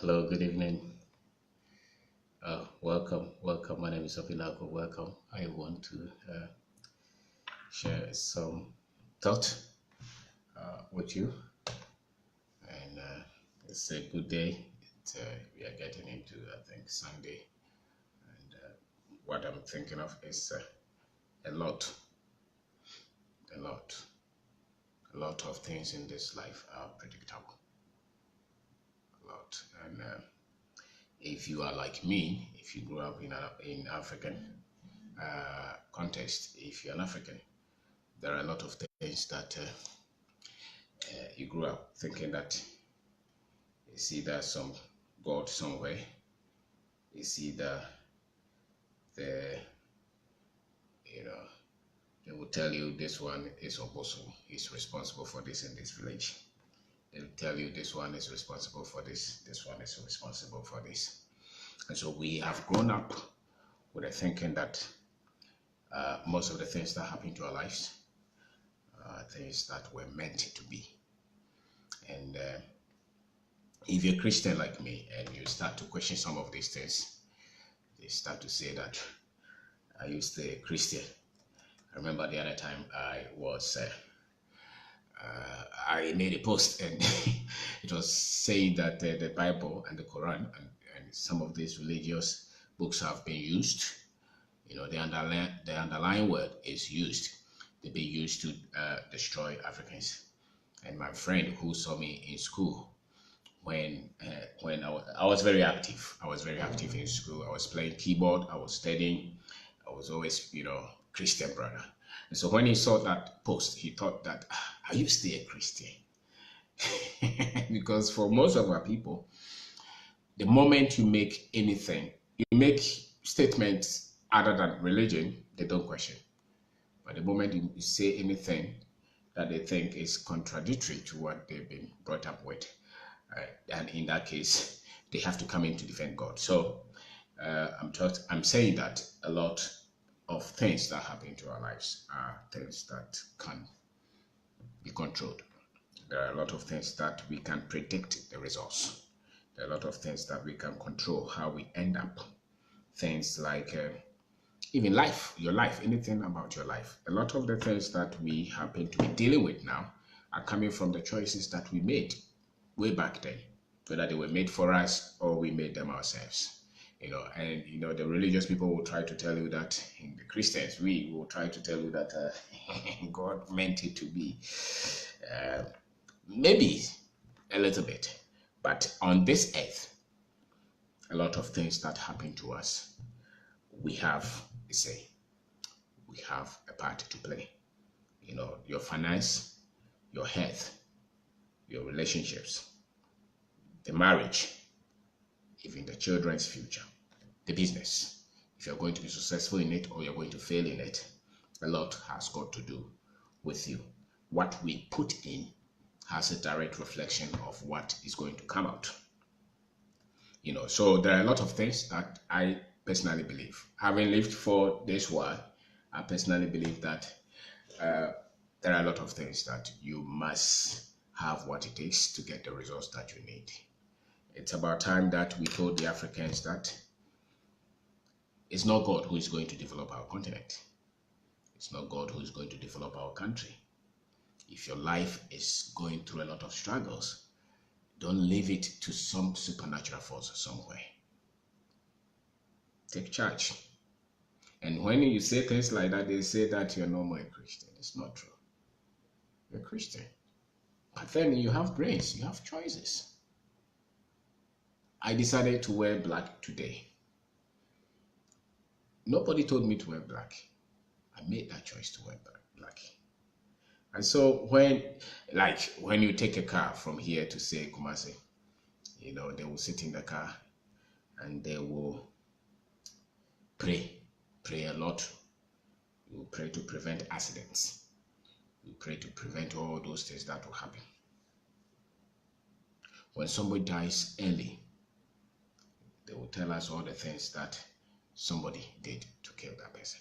Hello, good evening. Welcome. My name is Opinago. Welcome. I want to share some thought with you, and it's a good day. We are getting into, I think, Sunday, and what I'm thinking of is a lot, a lot, a lot of things in this life are predictable. A lot, and if you are like me, if you grew up in African context, if you're an African, there are a lot of things that you grew up thinking that it's either some God somewhere, it's either the, you know, they will tell you this one is Obosu, he's responsible for this in this village. They'll tell you this one is responsible for this one is responsible for this. And so we have grown up with the thinking that most of the things that happen to our lives are things that were meant to be. And if you're a Christian like me and you start to question some of these things, they start to say that are you still a Christian? I remember the other time I made a post and it was saying that the Bible and the Quran and some of these religious books have been used. You know, the underlying word is used. They've been used to destroy Africans. And my friend who saw me in school when I was very active. I was very active in school. I was playing keyboard. I was studying. I was always, Christian brother. And so when he saw that post, he thought that, are you still a Christian? Because for most of our people, the moment you make anything, you make statements other than religion, they don't question. But the moment you say anything that they think is contradictory to what they've been brought up with, and in that case, they have to come in to defend God. So I'm saying that a lot of things that happen to our lives are things that can be controlled. There are a lot of things that we can predict the results. There are a lot of things that we can control how we end up. Things like even life, your life, anything about your life. A lot of the things that we happen to be dealing with now are coming from the choices that we made way back then, whether they were made for us or we made them ourselves. And the religious people will try to tell you that, in the Christians, we will try to tell you that God meant it to be. Maybe a little bit, but on this earth, a lot of things that happen to us, we have a say, we have a part to play. Your finance, your health, your relationships, the marriage, even the children's future, the business. If you're going to be successful in it or you're going to fail in it, a lot has got to do with you. What we put in has a direct reflection of what is going to come out. So there are a lot of things that I personally believe. Having lived for this while, I personally believe that there are a lot of things that you must have what it takes to get the results that you need. It's about time that we told the Africans that it's not God who is going to develop our continent. It's not God who is going to develop our country. If your life is going through a lot of struggles, don't leave it to some supernatural force somewhere. Take charge. And when you say things like that, they say that you're no more a Christian. It's not true. You're a Christian. But then you have brains, you have choices. I decided to wear black today. Nobody told me to wear black. I made that choice to wear black. And so when you take a car from here to say Kumasi, they will sit in the car and they will pray a lot. You pray to prevent accidents. You pray to prevent all those things that will happen. When somebody dies early, they will tell us all the things that somebody did to kill that person.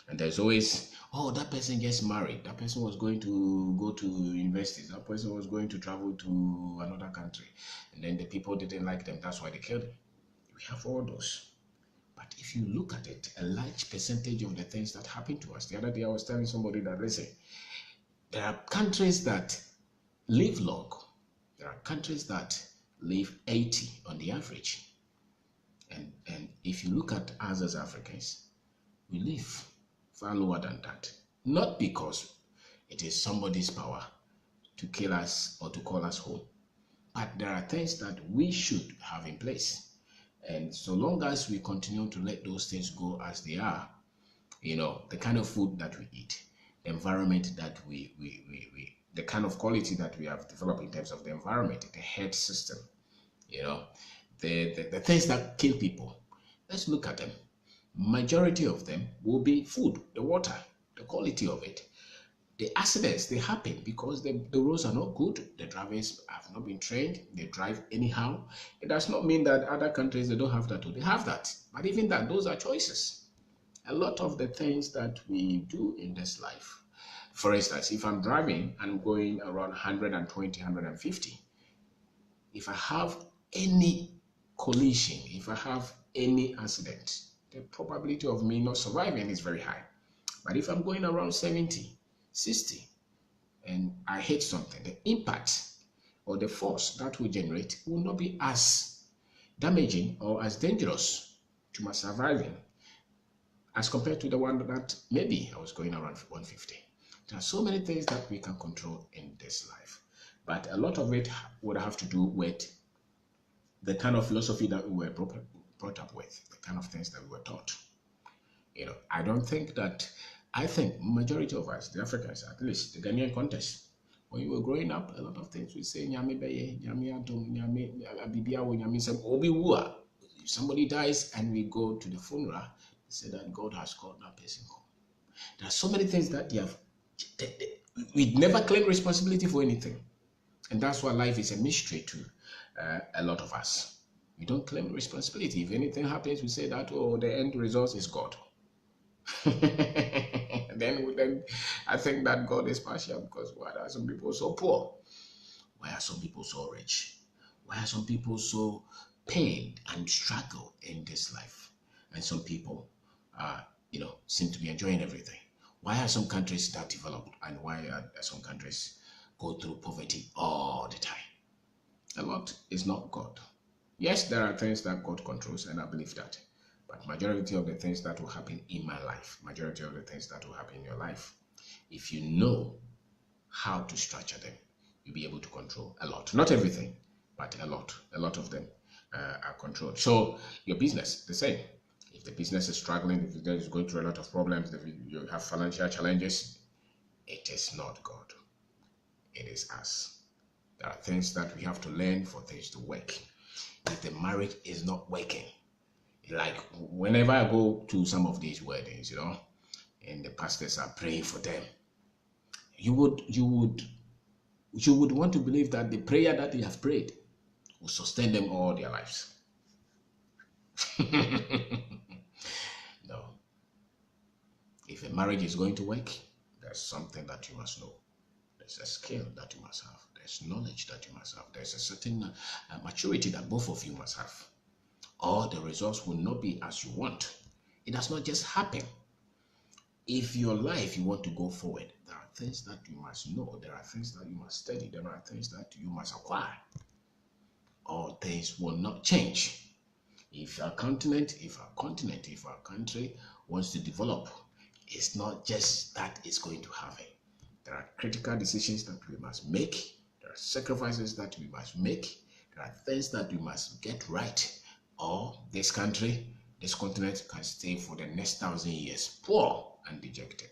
And there's always, oh, that person gets married. That person was going to go to universities. That person was going to travel to another country. And then the people didn't like them. That's why they killed him. We have all those. But if you look at it, a large percentage of the things that happen to us. The other day I was telling somebody that, listen, there are countries that live long. There are countries that live 80 on the average. And if you look at us as Africans, we live far lower than that. Not because it is somebody's power to kill us or to call us home, but there are things that we should have in place. And so long as we continue to let those things go as they are, the kind of food that we eat, the environment that the kind of quality that we have developed in terms of the environment, the health system, the things that kill people, let's look at them. Majority of them will be food, the water, the quality of it. The accidents, they happen because the roads are not good. The drivers have not been trained. They drive anyhow. It does not mean that other countries, they don't have that. They have that. But even that, those are choices. A lot of the things that we do in this life, for instance, if I'm driving and I'm going around 120, 150, if I have any collision, if I have any accident, the probability of me not surviving is very high. But if I'm going around 70, 60, and I hit something, the impact or the force that will generate will not be as damaging or as dangerous to my surviving as compared to the one that maybe I was going around 150. There are so many things that we can control in this life, but a lot of it would have to do with the kind of philosophy that we were brought up with, the kind of things that we were taught. I think majority of us, the Africans, at least the Ghanaian context, when you were growing up, a lot of things we say, Nyame beye, Nyame adom, Nyame abibiawo, Nyame sem, obi wua. If somebody dies and we go to the funeral, they say that God has called that person home. There are so many things that we never claim responsibility for anything. And that's why life is a mystery to a lot of us. We don't claim responsibility. If anything happens, we say that, oh, the end result is God. then I think that God is partial, because why are some people so poor? Why are some people so rich? Why are some people so pained and struggle in this life? And some people, seem to be enjoying everything. Why are some countries that developed, and why are some countries go through poverty all the time? A lot is not God. Yes, there are things that God controls, and I believe that. But majority of the things that will happen in my life, majority of the things that will happen in your life, if you know how to structure them, you'll be able to control a lot. Not everything, but a lot. A lot of them are controlled. So your business, the same. If the business is struggling, if it is going through a lot of problems, if you have financial challenges, it is not God. It is us. There are things that we have to learn for things to work. If the marriage is not working, like whenever I go to some of these weddings, and the pastors are praying for them, you would want to believe that the prayer that they have prayed will sustain them all their lives. No. If a marriage is going to work, there's something that you must know. There's a skill that you must have. There's knowledge that you must have. There's a certain maturity that both of you must have. Or the results will not be as you want. It does not just happen. If your life, you want to go forward, there are things that you must know. There are things that you must study. There are things that you must acquire. Or things will not change. If our continent, if our country wants to develop, it's not just that it's going to happen. There are critical decisions that we must make. There are sacrifices that we must make. There are things that we must get right, or this country, this continent can stay for the next 1,000 years, poor and dejected.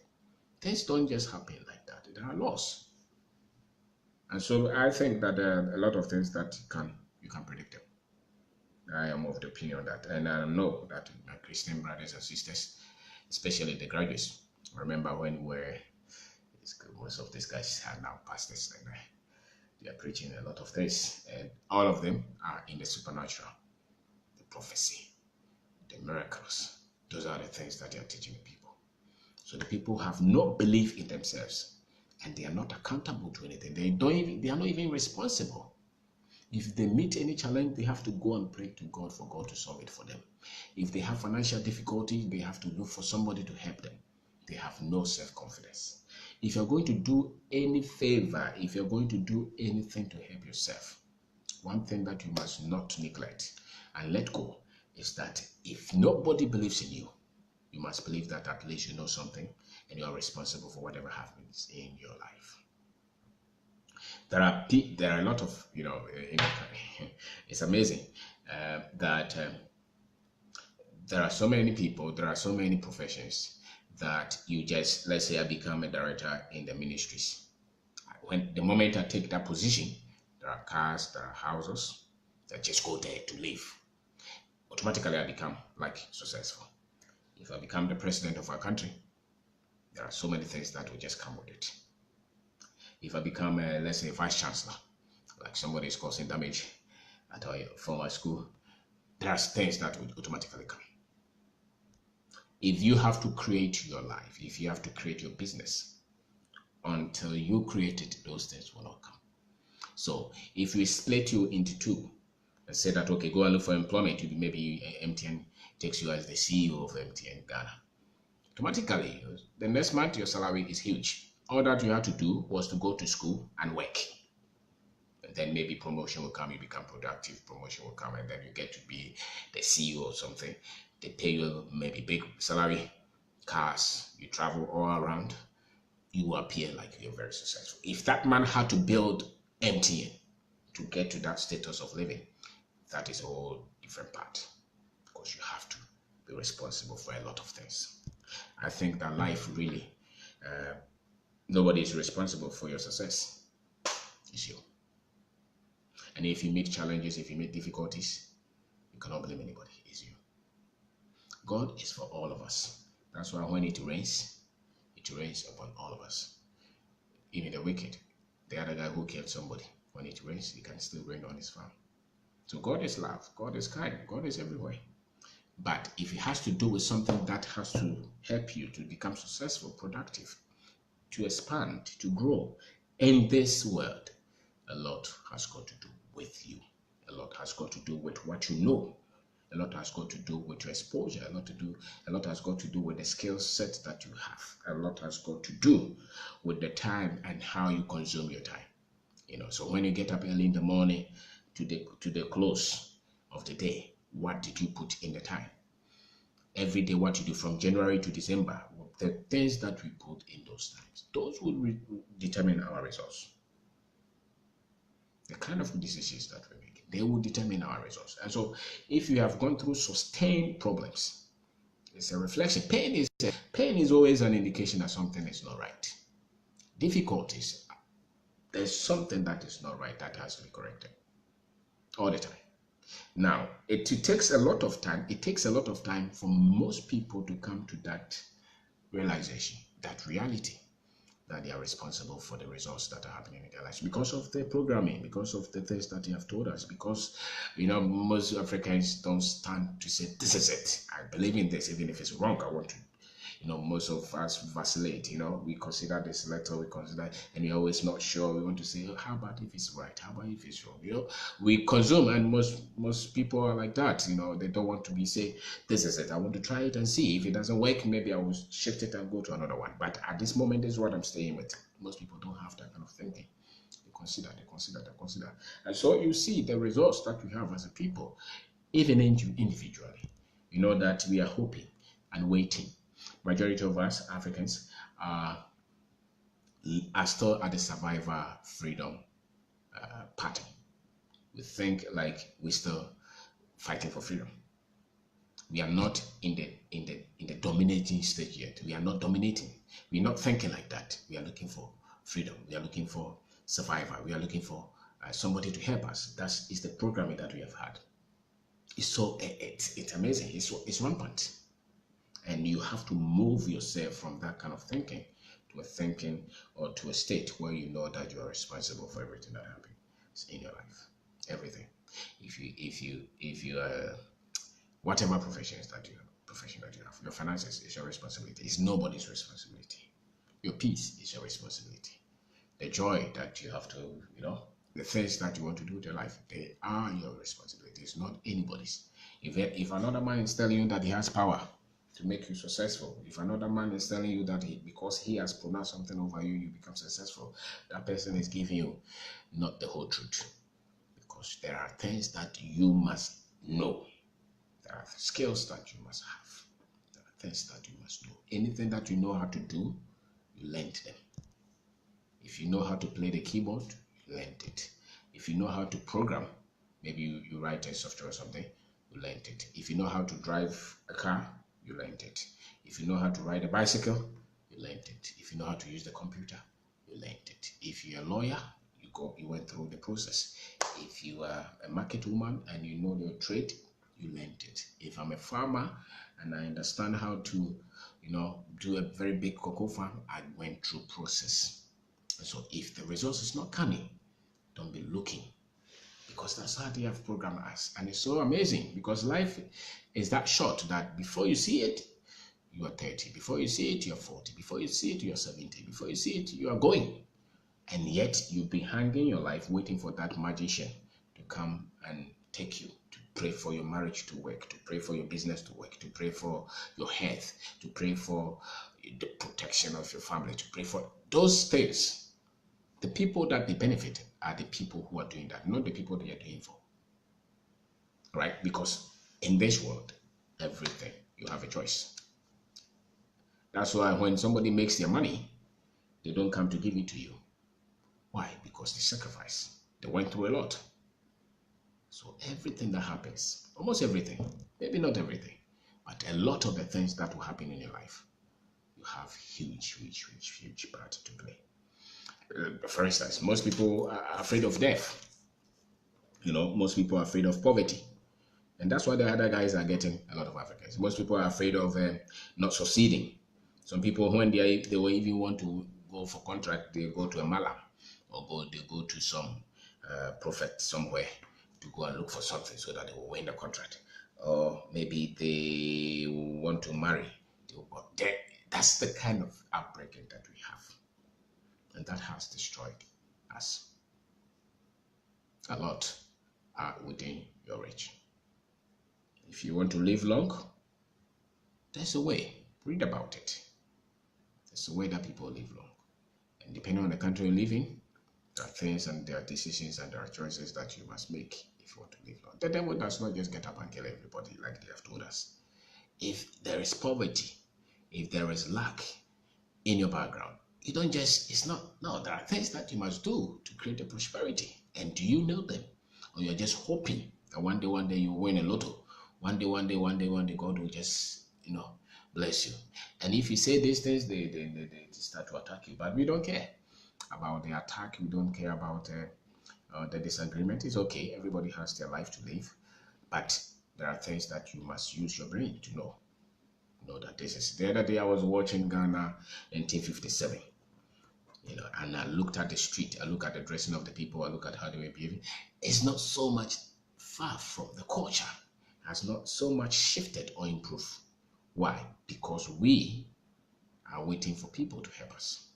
Things don't just happen like that. There are laws. And so I think that there are a lot of things that you can predict them. I am of the opinion that, and I know that my Christian brothers and sisters, especially the graduates, remember when most of these guys are now pastors, and they are preaching a lot of things, and all of them are in the supernatural, the prophecy, the miracles. Those are the things that they are teaching people. So the people have no belief in themselves, and they are not accountable to anything. They are not even responsible. If they meet any challenge, they have to go and pray to God for God to solve it for them. If they have financial difficulty, they have to look for somebody to help them. They have no self-confidence. If you're going to do any favor, if you're going to do anything to help yourself, one thing that you must not neglect and let go is that if nobody believes in you, you must believe that at least you know something and you are responsible for whatever happens in your life. There are a lot of, it's amazing that there are so many people, there are so many professions that you just, let's say I become a director in the ministries. When the moment I take that position, there are cars, there are houses that just go there to live. Automatically I become like successful. If I become the president of our country, there are so many things that will just come with it. If I become, let's say, vice chancellor, like somebody is causing damage at our former school, there are things that will automatically come. If you have to create your life, if you have to create your business, until you create it, those things will not come. So if we split you into two and say that, okay, go and look for employment, maybe MTN takes you as the CEO of MTN Ghana. Automatically, the next month your salary is huge. All that you have to do was to go to school and work. And then maybe promotion will come, you become productive, promotion will come, and then you get to be the CEO or something. They pay you maybe big salary, cars, you travel all around, you appear like you're very successful. If that man had to build MTN to get to that status of living, that is a whole different part, because you have to be responsible for a lot of things. I think that life really, nobody is responsible for your success. It's you. And if you meet challenges, if you meet difficulties, you cannot blame anybody. It's you. God is for all of us. That's why when it rains upon all of us. Even the wicked, the other guy who killed somebody, when it rains, it can still rain on his farm. So God is love, God is kind, God is everywhere. But if it has to do with something that has to help you to become successful, productive, to expand, to grow in this world, a lot has got to do with you. A lot has got to do with what you know. A lot has got to do with your exposure. A lot has got to do with the skill set that you have. A lot has got to do with the time and how you consume your time. So when you get up early in the morning to the close of the day, what did you put in the time? Every day, what you do from January to December, the things that we put in those times, those will determine our results. The kind of decisions that we make, they will determine our results. And so if you have gone through sustained problems, it's a reflection. Pain is always an indication that something is not right. Difficulties, there's something that is not right that has to be corrected all the time. Now, it takes a lot of time. It takes a lot of time for most people to come to that realization, that reality, that they are responsible for the results that are happening in their lives because of the programming, because of the things that they have told us, because most Africans don't stand to say, this is it, I believe in this, even if it's wrong, I want to. Most of us vacillate, we consider this letter, we consider, and we're always not sure. We want to say, how about if it's right? How about if it's wrong? We consume, and most people are like that. They don't want to be say, this is it. I want to try it and see. If it doesn't work, maybe I will shift it and go to another one. But at this moment, this is what I'm staying with. Most people don't have that kind of thinking. They consider. And so you see the results that we have as a people, even individually. That we are hoping and waiting. Majority of us Africans are still at the survivor freedom pattern. We think like we're still fighting for freedom. We are not in the dominating stage yet. We are not dominating. We're not thinking like that. We are looking for freedom. We are looking for survivor. We are looking for somebody to help us. That is the programming that we have had. It's amazing. It's rampant. And you have to move yourself from that kind of thinking to a thinking or to a state where you know that you are responsible for everything that happens in your life. Everything. If you whatever professions that you profession that you have. Your finances is your responsibility. It's nobody's responsibility. Your peace is your responsibility. The joy that you have to, the things that you want to do with your life, they are your responsibility. It's not anybody's. If another man is telling you that he has power to make you successful, if another man is telling you that because he has pronounced something over you, you become successful, that person is giving you not the whole truth. Because there are things that you must know. There are skills that you must have. There are things that you must know. Anything that you know how to do, you learned them. If you know how to play the keyboard, you learned it. If you know how to program, maybe you write a software or something, you learned it. If you know how to drive a car, you learned it. If you know how to ride a bicycle, you learned it. If you know how to use the computer, you learned it. If you're a lawyer, you went through the process. If you are a market woman and you know your trade, you learned it. If I'm a farmer and I understand how to, do a very big cocoa farm, I went through process. So if the results is not coming, don't be looking, because that's how they have programmed us. And it's so amazing, because life is that short that before you see it, you are 30. Before you see it, you're 40. Before you see it, you're 70. Before you see it, you are going. And yet you've been hanging your life waiting for that magician to come and take you, to pray for your marriage to work, to pray for your business to work, to pray for your health, to pray for the protection of your family, to pray for those things. The people that they benefit are the people who are doing that, not the people they are doing for. Right? Because in this world, everything, you have a choice. That's why when somebody makes their money, they don't come to give it to you. Why? Because they sacrifice. They went through a lot. So everything that happens, almost everything, maybe not everything, but a lot of the things that will happen in your life, you have huge part to play. For instance, most people are afraid of death. Most people are afraid of poverty. And that's why the other guys are getting a lot of Africans. Most people are afraid of not succeeding. Some people, when they will even want to go for contract, they go to a malam, or they go to some prophet somewhere to go and look for something so that they will win the contract. Or maybe they want to marry. That's the kind of upbringing that we have. And that has destroyed us. A lot are within your reach. If you want to live long, there's a way. Read about it. There's a way that people live long. And depending on the country you live in, there are things and there are decisions and there are choices that you must make if you want to live long. The devil does not just get up and kill everybody like they have told us. If there is poverty, if there is lack in your background, you don't just, there are things that you must do to create a prosperity. And do you know them? Or you're just hoping that one day you win a lotto. One day, God will just, bless you. And if you say these things, they start to attack you. But we don't care about the attack. We don't care about the disagreement. It's okay. Everybody has their life to live. But there are things that you must use your brain to know. Know that this is. The other day I was watching Ghana 1957. And I looked at the street, I look at the dressing of the people, I look at how they were behaving. It's not so much far from the culture, has not so much shifted or improved. Why? Because we are waiting for people to help us.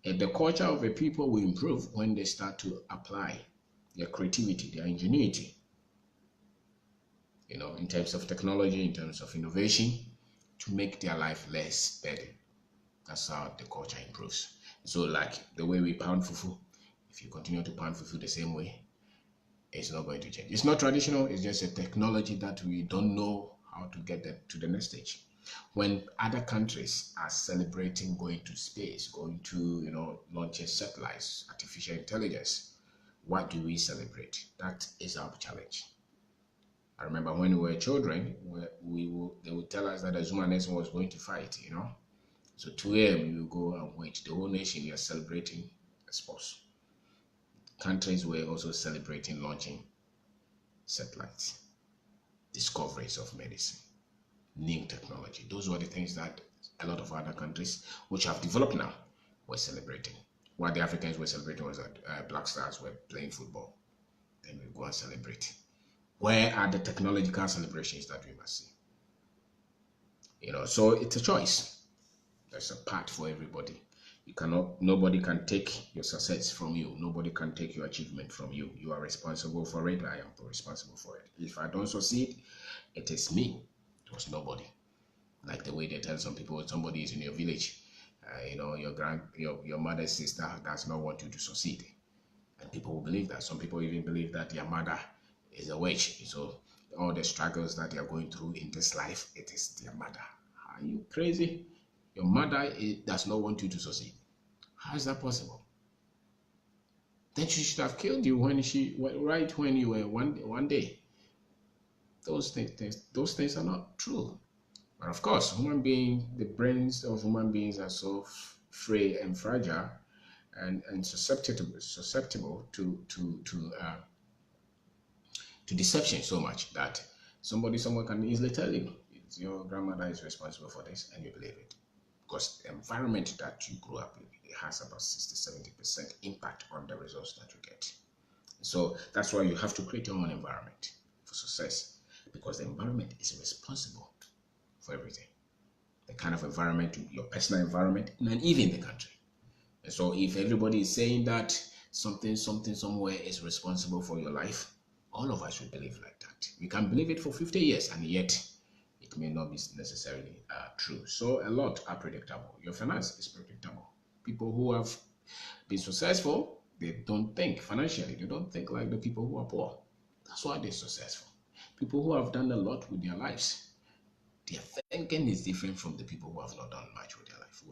And the culture of the people will improve when they start to apply their creativity, their ingenuity, in terms of technology, in terms of innovation, to make their life less burden. That's how the culture improves. So like the way we pound fufu, if you continue to pound fufu the same way, it's not going to change. It's not traditional, it's just a technology that we don't know how to get to the next stage. When other countries are celebrating going to space, going to, launching satellites, artificial intelligence, what do we celebrate? That is our challenge. I remember when we were children, they would tell us that the Zuma nation was going to fight, So 2 a.m. you go and wait. The whole nation, you are celebrating a sports. Countries were also celebrating launching satellites, discoveries of medicine, new technology. Those were the things that a lot of other countries, which have developed now, were celebrating. What the Africans were celebrating was that Black Stars were playing football. Then we go and celebrate. Where are the technological celebrations that we must see? So it's a choice. There's a path for everybody. Nobody can take your success from you. Nobody can take your achievement from you. You are responsible for it. I am responsible for it. If I don't succeed, it is me. It was nobody. Like the way they tell some people, somebody is in your village, your mother's sister does not want you to succeed, and people will believe that. Some people even believe that their mother is a witch. So all the struggles that they are going through in this life, it is their mother. Are you crazy? Your mother does not want you to succeed. How is that possible? Then she should have killed you right when you were one day. Those things are not true. But of course, the brains of human beings are so frail and fragile, and susceptible to deception so much that someone can easily tell you your grandmother is responsible for this, and you believe it, because the environment that you grew up in, it has about 60-70% impact on the results that you get. So that's why you have to create your own environment for success, because the environment is responsible for everything. The kind of environment, your personal environment, and even the country. And so if everybody is saying that something somewhere is responsible for your life, all of us should believe like that. We can believe it for 50 years, and yet it may not be necessarily true. So a lot are predictable. Your finance is predictable. People who have been successful, they don't think financially. They don't think like the people who are poor. That's why they're successful. People who have done a lot with their lives, their thinking is different from the people who have not done much with their life,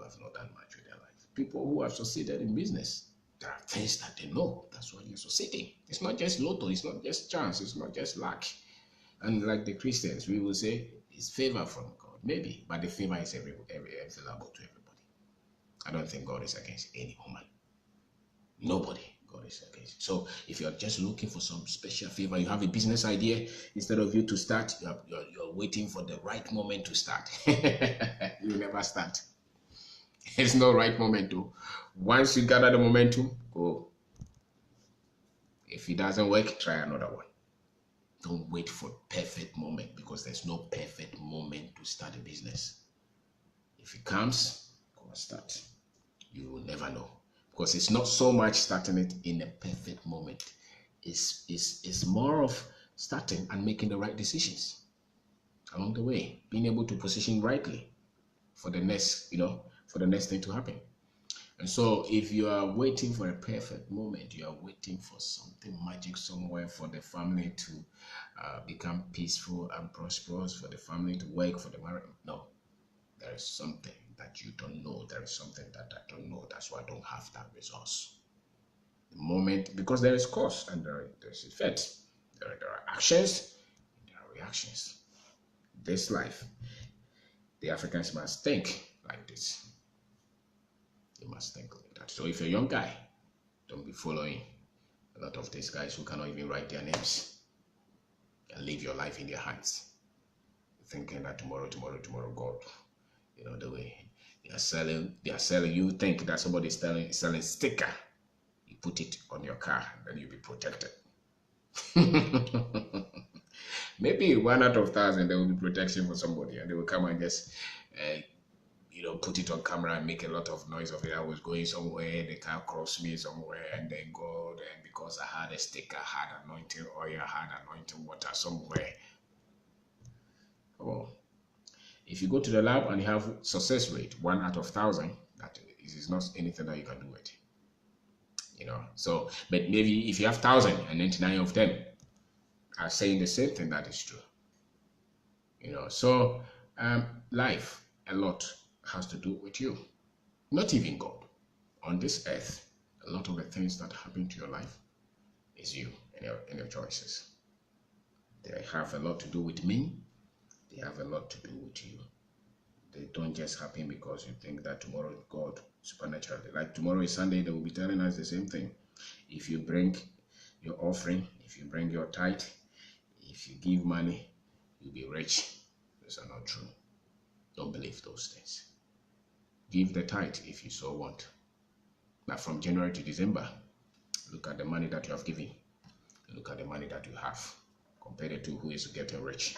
People who have succeeded in business, there are things that they know. That's why they're succeeding. It's not just lotto, it's not just chance, it's not just luck. And like the Christians, we will say it's favor from God, maybe, but the favor is available to everybody. I don't think God is against any woman. Nobody. God is against. So if you're just looking for some special favor, you have a business idea, instead of you to start, you're waiting for the right moment to start. You never start. It's no right moment to. Once you gather the momentum, go. If it doesn't work, try another one. Don't wait for perfect moment, because there's no perfect moment to start a business. If it comes, go and start. You will never know, because it's not so much starting it in a perfect moment. It's more of starting and making the right decisions along the way, being able to position rightly for the next thing to happen. And so if you are waiting for a perfect moment, you are waiting for something magic somewhere, for the family to become peaceful and prosperous, for the family to work, for the marriage. No, there is something that you don't know. There is something that I don't know. That's why I don't have that resource. The moment, because there is cause and there's effect. There are actions, there are reactions. This life, the Africans must think like this. They must think like that. So if you're a young guy, don't be following a lot of these guys who cannot even write their names, and leave your life in their hands, thinking that tomorrow, God, the way they are selling. You think that somebody is selling sticker. You put it on your car, then you'll be protected. Maybe 1 out of 1,000 there will be protection for somebody, and they will come and just put it on camera and make a lot of noise of it. I was going somewhere, the car crossed me somewhere, and then God, and because I had a sticker, had anointing oil, had anointing water somewhere. Oh, if you go to the lab and you have success rate 1 out of 1,000, that is not anything that you can do with. So, but maybe if you have 1,099 of them are saying the same thing, that is true. So life, a lot has to do with you, not even God. On this earth, a lot of the things that happen to your life is you and your choices. They have a lot to do with me. They have a lot to do with you. They don't just happen because you think that tomorrow God supernaturally, like tomorrow is Sunday, they will be telling us the same thing. If you bring your offering, if you bring your tithe, if you give money, you'll be rich. Those are not true. Don't believe those things. Give the tithe if you so want. But from January to December, look at the money that you have given. Look at the money that you have. Compare the two, who is getting rich.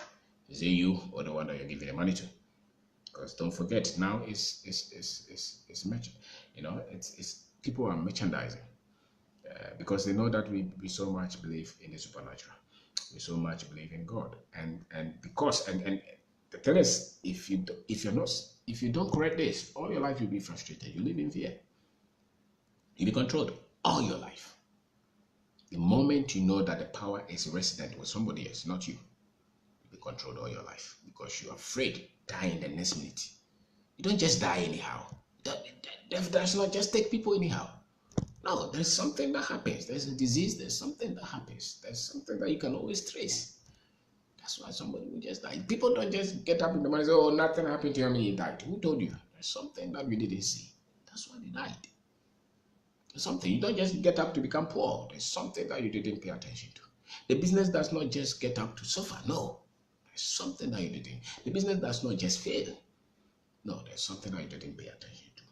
Is it you or the one that you're giving the money to? Because don't forget, now it's merchant. It's people are merchandising because they know that we so much believe in the supernatural, we so much believe in God, and because and the thing is, if you're not, if you don't correct this, all your life you'll be frustrated. You live in fear. You'll be controlled all your life. The moment you know that the power is resident with somebody else, not you, you'll be controlled all your life because you're afraid dying the next minute. You don't just die anyhow. Death does not just take people anyhow. No, there's something that happens. There's a disease. There's something that happens. There's something that you can always trace. That's why somebody will just die. People don't just get up in the morning and say, "Oh, nothing happened to him. He died." Who told you? There's something that we didn't see. That's why they died. There's something. You don't just get up to become poor. There's something that you didn't pay attention to. The business does not just get up to suffer. No, there's something that you didn't. The business does not just fail. No, there's something that you didn't pay attention to.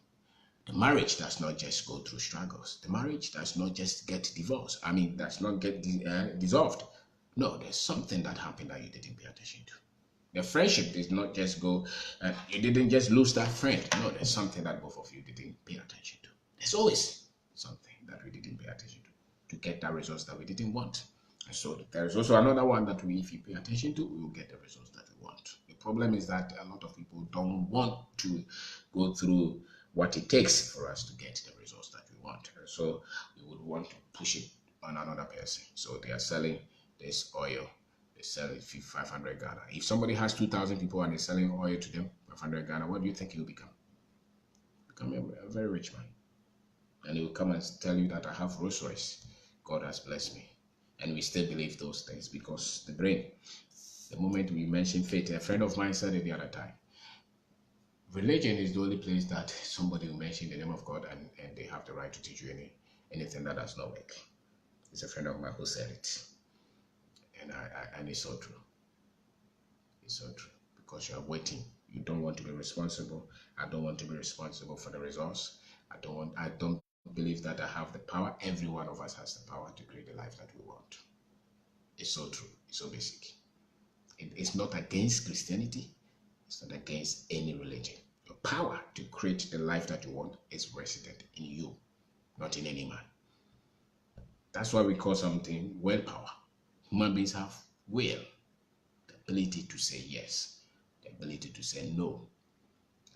The marriage does not just go through struggles. The marriage does not just get divorced. Does not get dissolved. No, there's something that happened that you didn't pay attention to. The friendship did not just go, you didn't just lose that friend. No, there's something that both of you didn't pay attention to. There's always something that we didn't pay attention to get that results that we didn't want. And so there's also another one that if you pay attention to, we will get the results that we want. The problem is that a lot of people don't want to go through what it takes for us to get the results that we want. And so we would want to push it on another person. So they are selling this oil. They sell it 500 Ghana. If somebody has 2,000 people and they're selling oil to them, 500 Ghana, what do you think he will become? Become a very rich man. And he will come and tell you that I have Rolls Royce. God has blessed me. And we still believe those things because the brain, the moment we mention faith, a friend of mine said it the other time, religion is the only place that somebody will mention the name of God and they have the right to teach you anything that does not work. It's a friend of mine who said it. And it's so true. It's so true. Because you are waiting. You don't want to be responsible. I don't want to be responsible for the results. I don't believe that I have the power. Every one of us has the power to create the life that we want. It's so true. It's so basic. It's not against Christianity. It's not against any religion. Your power to create the life that you want is resident in you, not in any man. That's why we call something willpower. Human beings have will, the ability to say yes, the ability to say no,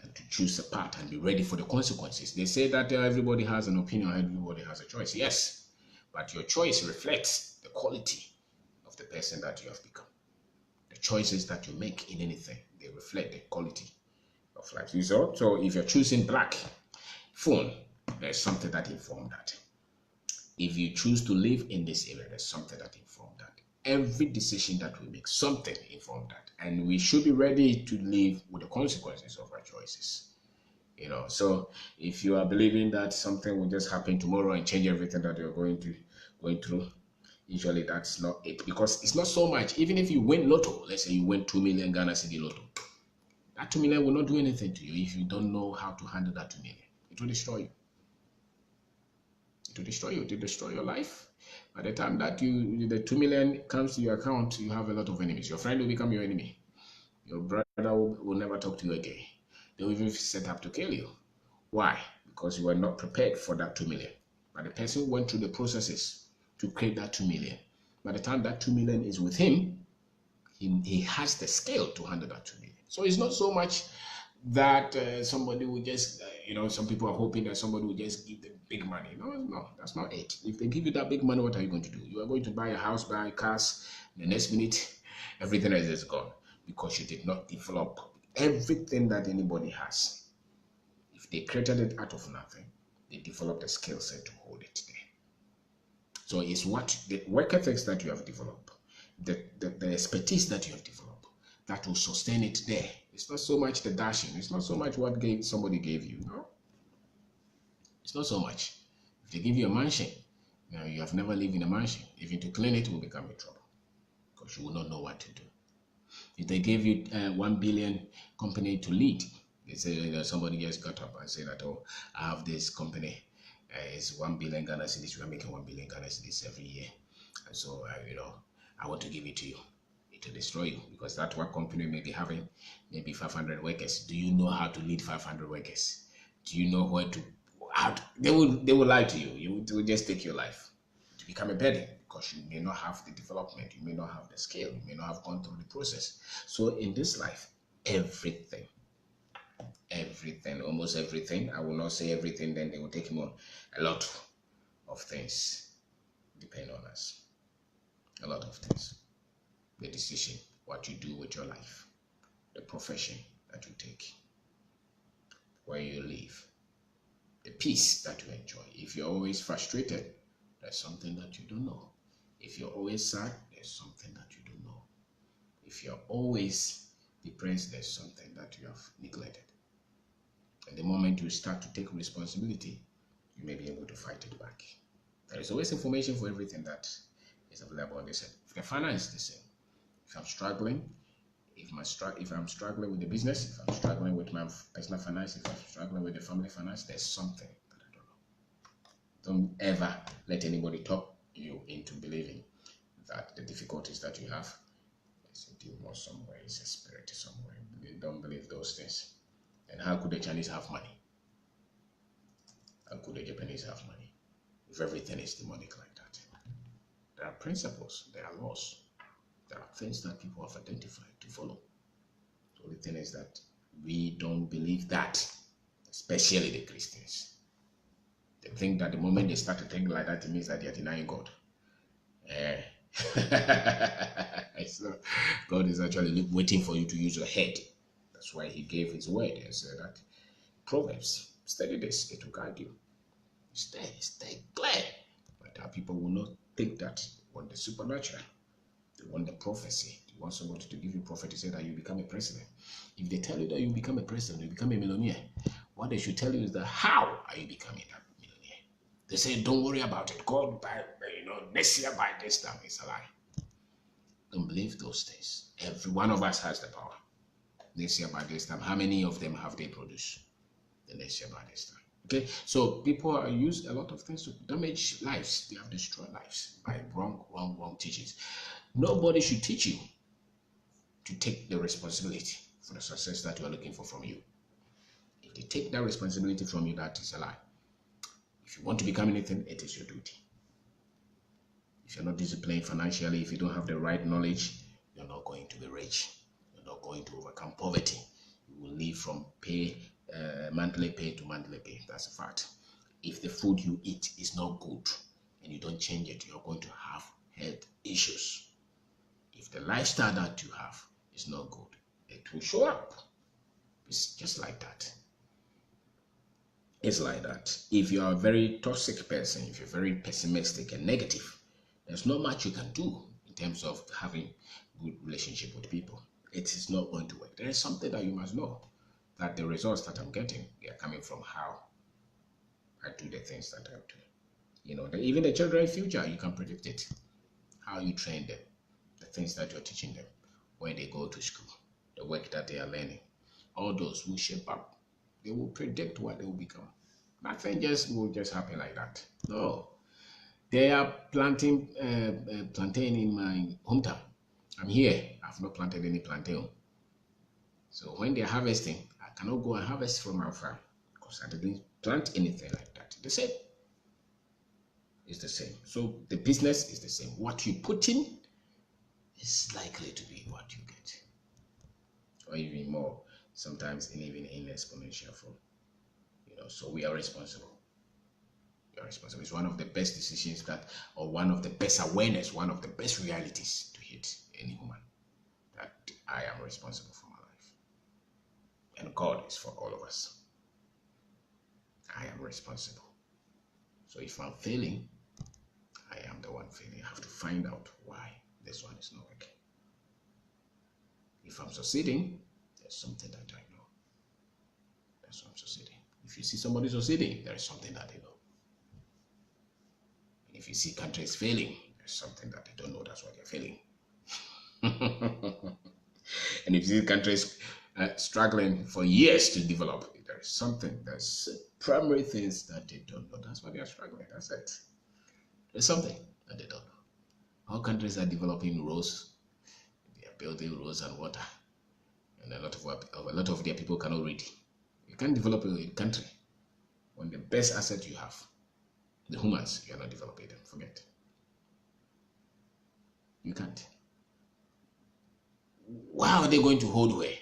and to choose a path and be ready for the consequences. They say that everybody has an opinion, everybody has a choice. Yes, but your choice reflects the quality of the person that you have become. The choices that you make in anything, they reflect the quality of life. So if you're choosing black phone, there's something that informed that. If you choose to live in this area, there's something that informed that. Every decision that we make, something informed that. And we should be ready to live with the consequences of our choices. So if you are believing that something will just happen tomorrow and change everything that you're going through, usually that's not it. Because it's not so much, even if you win lotto, let's say you win 2 million Ghana Cedi lotto, that 2 million will not do anything to you if you don't know how to handle that 2 million. It will destroy you. It will destroy you. It will destroy your life. By the time that the 2 million comes to your account, you have a lot of enemies. Your friend will become your enemy. Your brother will never talk to you again. They will even set up to kill you. Why? Because you were not prepared for that 2 million. But the person went through the processes to create that 2 million. By the time that 2 million is with him, he has the skill to handle that 2 million. So it's not so much that somebody will just, some people are hoping that somebody will just give them big money. No, that's not it. If they give you that big money, what are you going to do? You are going to buy a house, buy cars. The next minute, everything else is gone because you did not develop everything that anybody has. If they created it out of nothing, they developed a skill set to hold it there. So it's what the work ethics that you have developed, the expertise that you have developed, that will sustain it there. It's not so much the dashing. It's not so much what somebody gave you. No, it's not so much. If they give you a mansion, now you have never lived in a mansion. Even to clean it will become a trouble because you will not know what to do. If they gave you 1 billion company to lead, they say somebody just got up and said that, oh, I have this company. It's 1 billion Ghana cedis. We are making 1 billion Ghana cedis every year. And so, I want to give it to you. to destroy you, because that one company may be having maybe 500 workers. Do you know how to lead 500 workers? Do you know where to? They will lie to you. They will just take your life to become a burden, because you may not have the development, you may not have the skill, you may not have gone through the process. So in this life, everything, almost everything. I will not say everything. Then they will take more. A lot of things depend on us. A lot of things. The decision, what you do with your life, the profession that you take, where you live, the peace that you enjoy. If you're always frustrated, there's something that you don't know. If you're always sad, there's something that you don't know. If you're always depressed, there's something that you have neglected. And the moment you start to take responsibility, you may be able to fight it back. There is always information for everything that is available on this end. If the finance is the same, if I'm struggling, if I'm struggling with the business, if I'm struggling with my personal finance, if I'm struggling with the family finance, there's something that I don't know. Don't ever let anybody talk you into believing that the difficulties that you have is a demon somewhere, it's a spirit somewhere. Don't believe those things. And how could the Chinese have money? How could the Japanese have money if everything is demonic like that? There are principles, there are laws, there are things that people have identified to follow. The only thing is that we don't believe that, especially the Christians. They think that the moment they start to think like that, it means that they are denying God. So God is actually waiting for you to use your head. That's why he gave his word and said that Proverbs, study this, it will guide you. Stay clear. But our people will not think that. They want the supernatural. They want the prophecy. They want somebody to give you prophecy, say that you become a president. If they tell you that you become a president, you become a millionaire, what they should tell you is that how are you becoming that millionaire? They say, don't worry about it. God, by next year by this time, it's a lie. Don't believe those things. Every one of us has the power. Next year by this time, how many of them have they produced? The next year by this time. Okay, so people use a lot of things to damage lives. They have destroyed lives by wrong teachings. Nobody should teach you to take the responsibility for the success that you are looking for from you. If they take that responsibility from you, that is a lie. If you want to become anything, it is your duty. If you're not disciplined financially, if you don't have the right knowledge, you're not going to be rich. You're not going to overcome poverty. You will live from monthly pay to monthly pay. That's a fact. If the food you eat is not good and you don't change it, you're going to have health issues. If the lifestyle that you have is not good, it will show up. It's just like that. It's like that. If you are a very toxic person, if you're very pessimistic and negative, there's not much you can do in terms of having good relationship with people. It is not going to work. There is something that you must know, that the results that I'm getting, they are coming from how I do the things that I do. Even the children's future, you can predict it. How you train them, the things that you're teaching them, when they go to school, the work that they are learning, all those will shape up. They will predict what they will become. Nothing will just happen like that. No. They are planting plantain in my hometown. I'm here. I've not planted any plantain. So when they're harvesting, I cannot go and harvest from our farm because I didn't plant anything like that. The same. It's the same. So the business is the same. What you put in is likely to be what you get. Or even more, sometimes even in exponential form. So we are responsible. It's one of the best decisions or one of the best awareness, one of the best realities to hit any human, that I am responsible for my life. And God is for all of us. I am responsible. So if I'm failing, I am the one failing. I have to find out why this one is not working. If I'm succeeding, there's something that I know. That's why I'm succeeding. If you see somebody succeeding, there is something that they know. If you see countries failing, there's something that they don't know. That's why they're failing. And if you see countries struggling for years to develop, there's primary things that they don't know. That's why they are struggling. That's it. There's something that they don't know. All countries are developing roads. They are building roads and water, and a lot of their people cannot read. You can't develop a country when the best asset you have, the humans, you are not developing them. Forget. You can't. How are they going to hold where?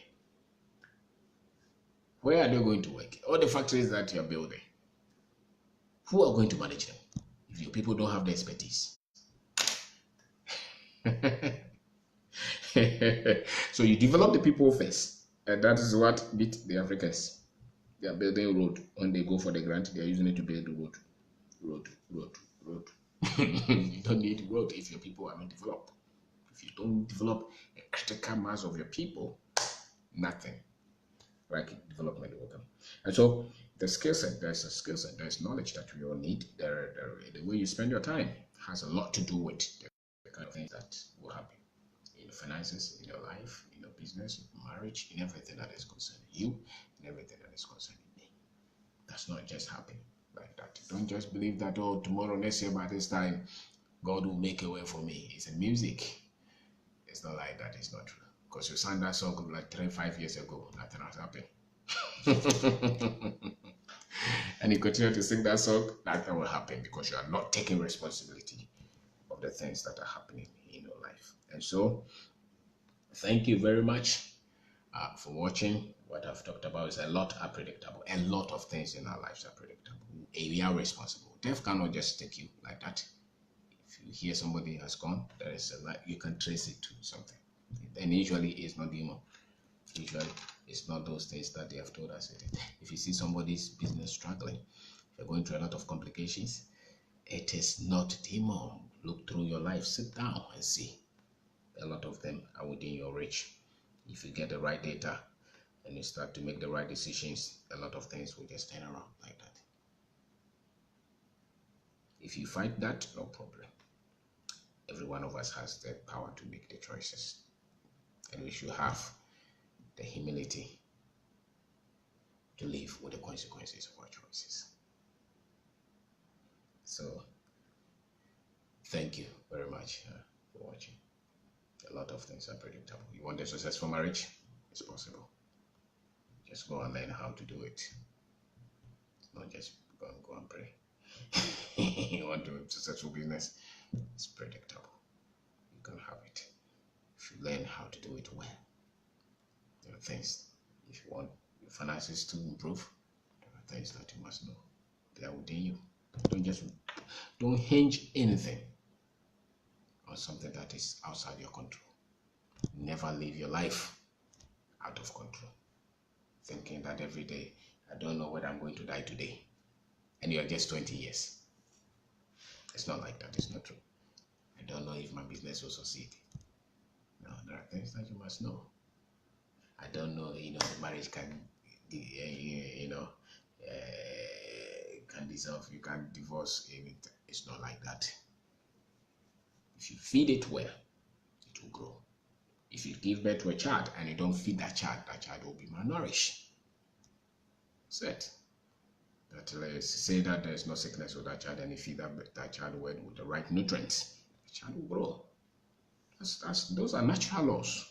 Where are they going to work? All the factories that you're building, who are going to manage them if your people don't have the expertise? So you develop the people first, and that is what beat the Africans. They are building road. When they go for the grant, they are using it to build the road. You don't need road if your people are not developed. If you don't develop a critical mass of your people, nothing like development will come. And so the skill set, there's a skill set, there's knowledge that we all need. The way you spend your time has a lot to do with the kind of things that will happen in your finances, in your life, in your business, in marriage, in everything that is concerning you, in everything that is concerning me. That's not just happen like that. Don't just believe that, oh, tomorrow, next year, by this time, God will make a way for me. It's a music. It's not like that. It's not true. Because you sang that song like 3-5 years ago, nothing has happened. And you continue to sing that song, nothing will happen because you are not taking responsibility of the things that are happening in your life. And so, thank you very much for watching. What I've talked about is a lot are predictable. A lot of things in our lives are predictable. We are responsible. Death cannot just take you like that. If you hear somebody has gone, there is a lot, you can trace it to something. And usually it's not demon. Usually it's not those things that they have told us. If you see somebody's business struggling, if you're going through a lot of complications, it is not demon. Look through your life, sit down and see. A lot of them are within your reach. If you get the right data and you start to make the right decisions, a lot of things will just turn around like that. If you fight that, no problem. Every one of us has the power to make the choices. And we should have the humility to live with the consequences of our choices. So, thank you very much for watching. A lot of things are predictable. You want a successful marriage? It's possible. Just go and learn how to do it. It's not just go and pray. You want to have a successful business? It's predictable. You can have it if you learn how to do it well. There are things, if you want your finances to improve, there are things that you must know. They are within you. Don't hinge anything on something that is outside your control. Never live your life out of control, thinking that every day, I don't know whether I'm going to die today, and you're just 20 years. It's not like that. It's not true. I don't know if my business will succeed. No, there are things that you must know. I don't know, the marriage can, can dissolve. You can't divorce. It's not like that. If you feed it well, it will grow. If you give birth to a child and you don't feed that child will be malnourished. That's it. That let's say that there's no sickness with that child and you feed that child with the right nutrients, the child will grow. Those are natural laws.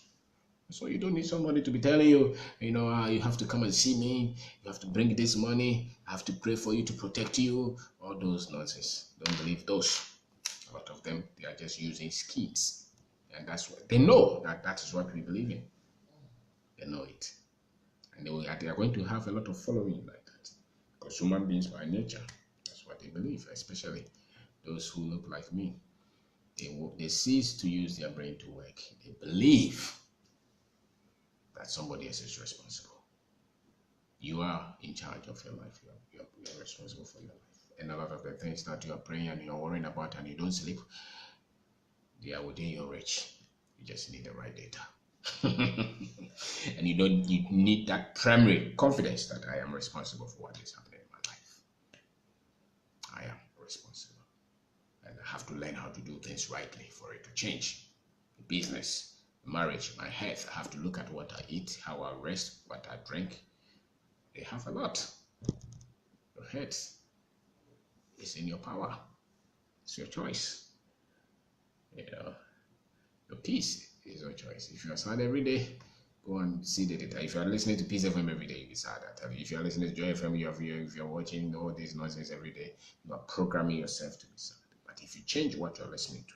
So you don't need somebody to be telling you, you have to come and see me, you have to bring this money, I have to pray for you to protect you, all those nonsense. Don't believe those. A lot of them, they are just using schemes. And that's what they know, that is what we believe in. They know it. And they are going to have a lot of following like that. Because human beings by nature, that's what they believe, especially those who look like me. They cease to use their brain to work. They believe that somebody else is responsible. You are in charge of your life. You're responsible for your life. And a lot of the things that you are praying and you're worrying about and you don't sleep, they are within your reach. You just need the right data. And you need that primary confidence that I am responsible for what is happening in my life. I am responsible. And I have to learn how to do things rightly for it to change. Business, marriage, my health. I have to look at what I eat, how I rest, what I drink. They have a lot. Your health is in your power. It's your choice. Your peace It's your choice. If you are sad every day, go and see the data. If you are listening to Peace FM every day, you'll be sad. I tell you. If you are listening to Joy FM, if you're watching all this nonsense every day, you are programming yourself to be sad. But if you change what you're listening to,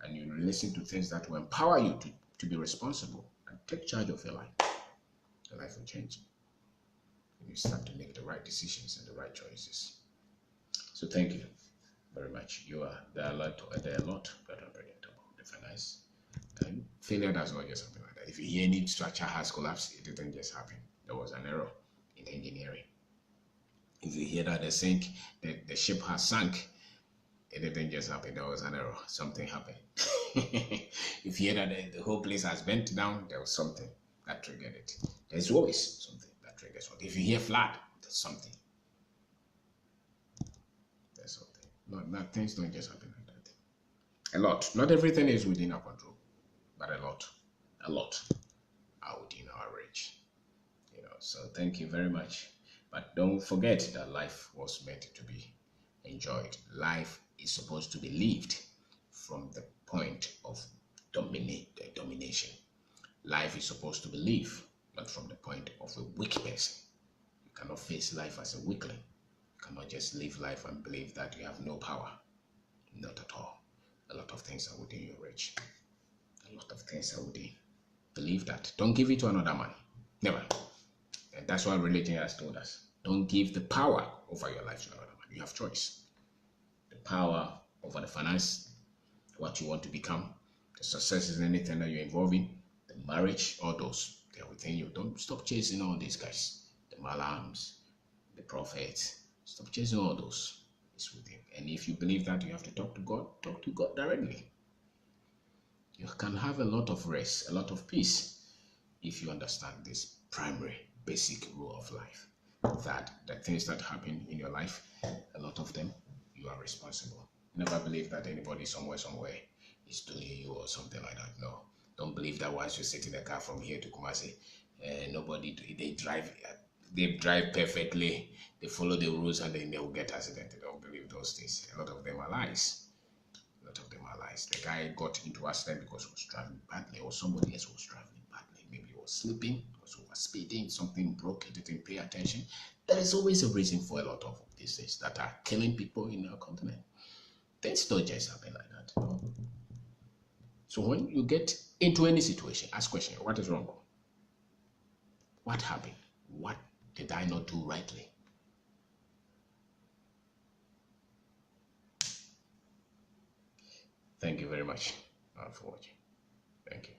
and you listen to things that will empower you to be responsible and take charge of your life will change. And you start to make the right decisions and the right choices. So thank you very much. There are a lot that I'm bringing about the finance. And failure does not just happen like that. If you hear any structure has collapsed, it didn't just happen. There was an error in the engineering. If you hear that the ship has sunk, it didn't just happen. There was an error. Something happened. If you hear that the whole place has bent down, there was something that triggered it. There's always something that triggers something. If you hear flood, there's something. There's something. Not things don't just happen like that. A lot. Not everything is within our control, but a lot are within our reach. So thank you very much. But don't forget that life was meant to be enjoyed. Life is supposed to be lived from the point of domination. Life is supposed to be lived, not from the point of a weak person. You cannot face life as a weakling. You cannot just live life and believe that you have no power. Not at all. A lot of things are within your reach. A lot of things are within. Believe that. Don't give it to another man. Never. And that's what religion has told us. Don't give the power over your life to another man. You have choice. The power over the finance, what you want to become, the success in anything that you're involved in, the marriage, all those, they're within you. Don't stop chasing all these guys. The malams, the prophets. Stop chasing all those. It's within. And if you believe that you have to talk to God directly. You can have a lot of rest, a lot of peace, if you understand this primary, basic rule of life. That the things that happen in your life, a lot of them, you are responsible. Never believe that anybody somewhere is doing you or something like that. No. Don't believe that once you sit in a car from here to Kumasi, they drive perfectly, they follow the rules, and then they will get accidented. Don't believe those things. A lot of them are lies. A lot of them are lies. The guy got into accident because he was driving badly, or somebody else was driving badly. Maybe he was sleeping, was over speeding, something broke, he didn't pay attention. There is always a reason for a lot of these things that are killing people in our continent. Things don't just happen like that. No. So when you get into any situation, ask question, what is wrong? What happened? What did I not do rightly? Thank you very much for watching. Thank you.